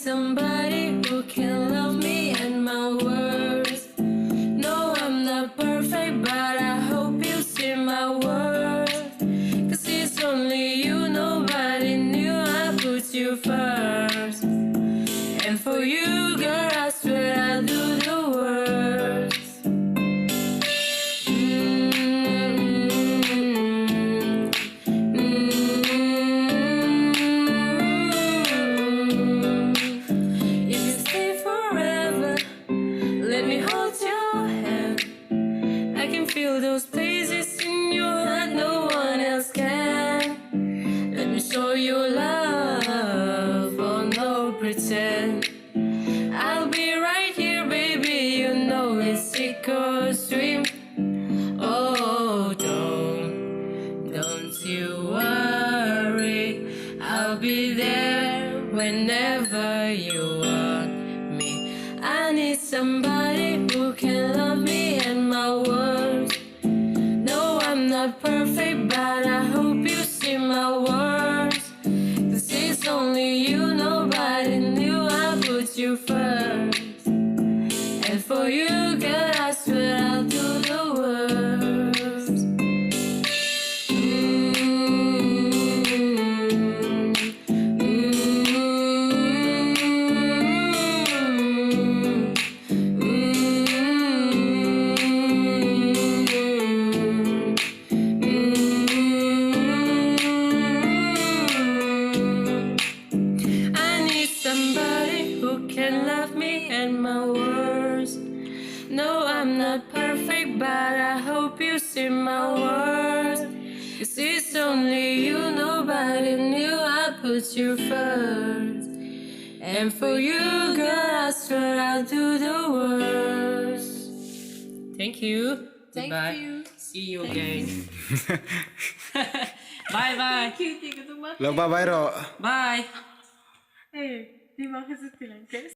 somebody who can love me and my words. No, I'm not perfect, but I hope you see my worth. 'Cause it's only you, nobody knew I put you first. And for you, girl, I swear I'll do the worst. If you stay forever, let me hold your hand. I can feel those places in your heart no one else can. Let me show you love, oh no pretend. I'll be right here, baby, you know it's sick or stream. Oh, don't you worry, I'll be there whenever you want me. I need somebody who can love me and my words. No, I'm not perfect, but I hope you see my words. 'Cause it's only you, nobody knew I put you first. And for you, girl, I swear I'll do the worst. I need somebody who can love me and my words. No, I'm not perfect, but I hope you see my words. 'Cause it's only you, nobody knew I put you first. And for you, girl, I swear I'll do the worst. Thank you. Thank Goodbye. you. See you again. Bye bye. Cute, ikaw tumak. Lo babayro. Bye. Eh, di ba kasi silang